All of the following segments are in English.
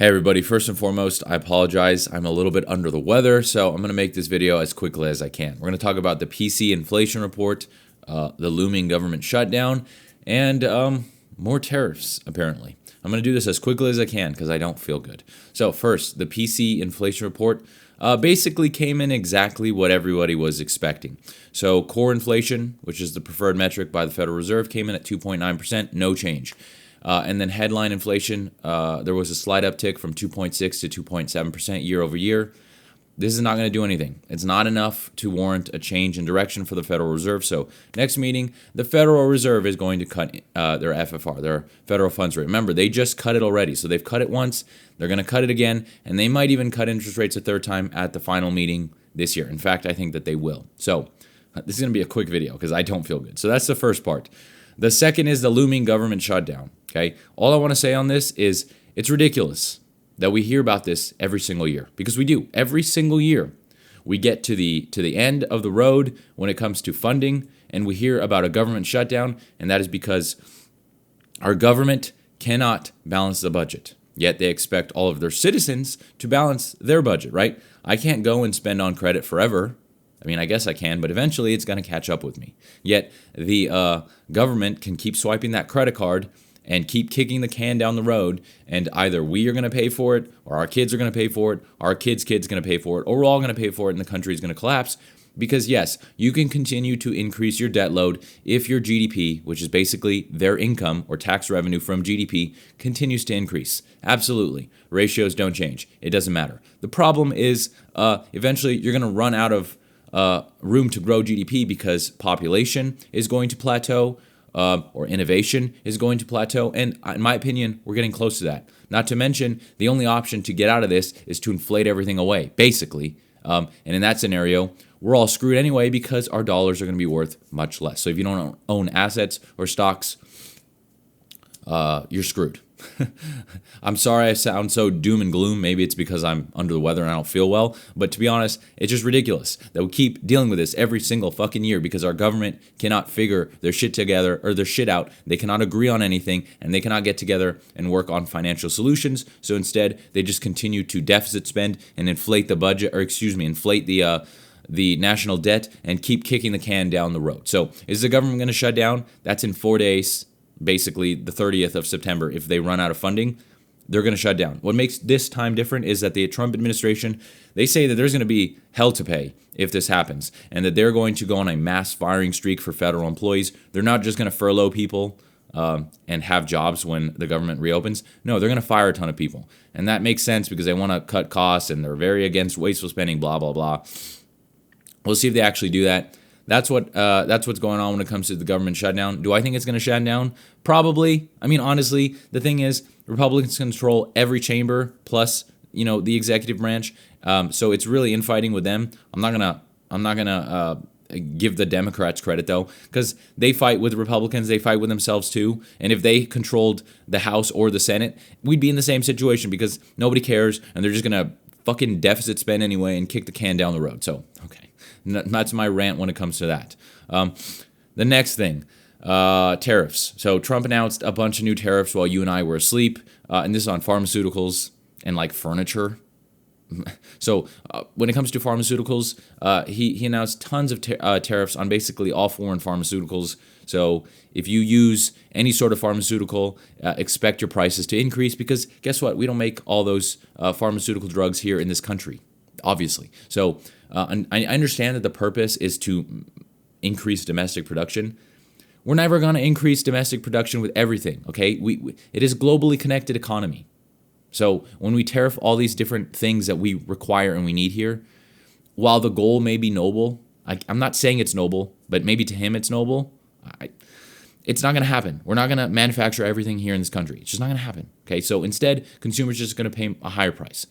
Hey everybody, first and foremost, I apologize. I'm a little bit under the weather, so I'm going to make this video as quickly as I can. We're going to talk about the PCE inflation report, the looming government shutdown, and more tariffs, apparently. I'm going to do this as quickly as I can because I don't feel good. So first, the PCE inflation report basically came in exactly what everybody was expecting. So core inflation, which is the preferred metric by the Federal Reserve, came in at 2.9%, no change. And then headline inflation, there was a slight uptick from 2.6 to 2.7% year over year. This is not going to do anything. It's not enough to warrant a change in direction for the Federal Reserve. So next meeting, the Federal Reserve is going to cut their FFR, their federal funds rate. Remember, they just cut it already. So they've cut it once. They're going to cut it again. And they might even cut interest rates a third time at the final meeting this year. In fact, I think that they will. So this is going to be a quick video because I don't feel good. So that's the first part. The second is the looming government shutdown. Okay, all I want to say on this is it's ridiculous that we hear about this every single year, because we do. Every single year we get to the end of the road when it comes to funding, and we hear about a government shutdown, and that is because our government cannot balance the budget. Yet they expect all of their citizens to balance their budget, right? I can't go and spend on credit forever. I mean, I guess I can, but eventually it's going to catch up with me. Yet the government can keep swiping that credit card and keep kicking the can down the road, and either we are going to pay for it, or our kids are going to pay for it, our kids' kids are going to pay for it, or we're all going to pay for it, and the country is going to collapse. Because yes, you can continue to increase your debt load if your GDP, which is basically their income or tax revenue from GDP, continues to increase. Absolutely. Ratios don't change. It doesn't matter. The problem is eventually you're going to run out of room to grow GDP because population is going to plateau, or innovation is going to plateau. And in my opinion, we're getting close to that. Not to mention, the only option to get out of this is to inflate everything away, basically. And in that scenario, we're all screwed anyway because our dollars are going to be worth much less. So if you don't own assets or stocks, you're screwed. I'm sorry I sound so doom and gloom. Maybe it's because I'm under the weather and I don't feel well. But to be honest, it's just ridiculous that we keep dealing with this every single fucking year because our government cannot figure their shit together or their shit out. They cannot agree on anything, and they cannot get together and work on financial solutions. So instead, they just continue to deficit spend and inflate the budget, or inflate the national debt and keep kicking the can down the road. So is the government going to shut down? That's in 4 days. Basically the 30th of September. If they run out of funding, they're going to shut down. What makes this time different is that the Trump administration, they say that there's going to be hell to pay if this happens, and that they're going to go on a mass firing streak for federal employees. They're not just going to furlough people and have jobs when the government reopens. No, they're going to fire a ton of people. And that makes sense because they want to cut costs and they're very against wasteful spending, blah, blah, blah. We'll see if they actually do that. That's what's going on when it comes to the government shutdown. Do I think it's going to shut down? Probably. I mean, honestly, the thing is, Republicans control every chamber plus, the executive branch. So it's really infighting with them. I'm not gonna give the Democrats credit though, because they fight with Republicans. They fight with themselves too. And if they controlled the House or the Senate, we'd be in the same situation because nobody cares, and they're just gonna fucking deficit spend anyway and kick the can down the road. So okay. That's my rant when it comes to that. The next thing, tariffs. So Trump announced a bunch of new tariffs while you and I were asleep, and this is on pharmaceuticals and like furniture. So when it comes to pharmaceuticals, he announced tons of tariffs on basically all foreign pharmaceuticals. So if you use any sort of pharmaceutical, expect your prices to increase because guess what? We don't make all those pharmaceutical drugs here in this country, obviously. So I understand that the purpose is to increase domestic production. We're never going to increase domestic production with everything, okay? It is a globally connected economy. So when we tariff all these different things that we require and we need here, while the goal may be noble, I'm not saying it's noble, but maybe to him it's noble, it's not going to happen. We're not going to manufacture everything here in this country. It's just not going to happen, okay? So instead, consumers are just going to pay a higher price.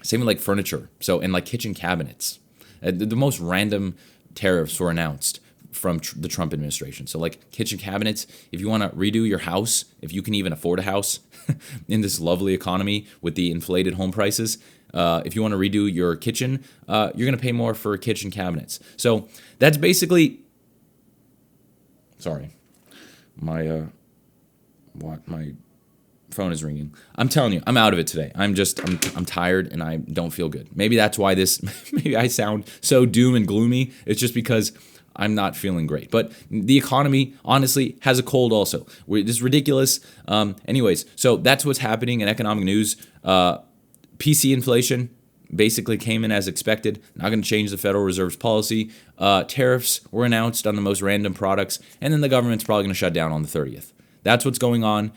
Same with like furniture, and like kitchen cabinets. The most random tariffs were announced from the Trump administration. So like kitchen cabinets, if you want to redo your house, if you can even afford a house in this lovely economy with the inflated home prices, if you want to redo your kitchen, you're going to pay more for kitchen cabinets. So that's basically, sorry, my phone is ringing. I'm telling you, I'm out of it today. I'm tired and I don't feel good. Maybe that's why maybe I sound so doom and gloomy. It's just because I'm not feeling great. But the economy, honestly, has a cold also. This is ridiculous. Anyways, so that's what's happening in economic news. PC inflation basically came in as expected. Not going to change the Federal Reserve's policy. Tariffs were announced on the most random products. And then the government's probably going to shut down on the 30th. That's what's going on.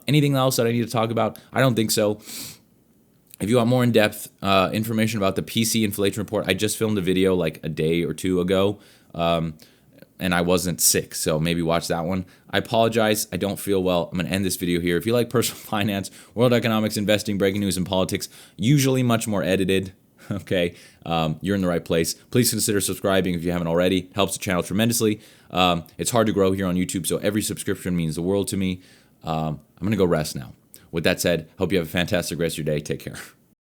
Anything else that I need to talk about? I don't think so. If you want more in-depth information about the PC inflation report, I just filmed a video like a day or two ago, and I wasn't sick, so maybe watch that one. I apologize. I don't feel well. I'm going to end this video here. If you like personal finance, world economics, investing, breaking news, and politics, usually much more edited, okay, you're in the right place. Please consider subscribing if you haven't already. It helps the channel tremendously. It's hard to grow here on YouTube, so every subscription means the world to me. I'm going to go rest now. With that said, hope you have a fantastic rest of your day. Take care.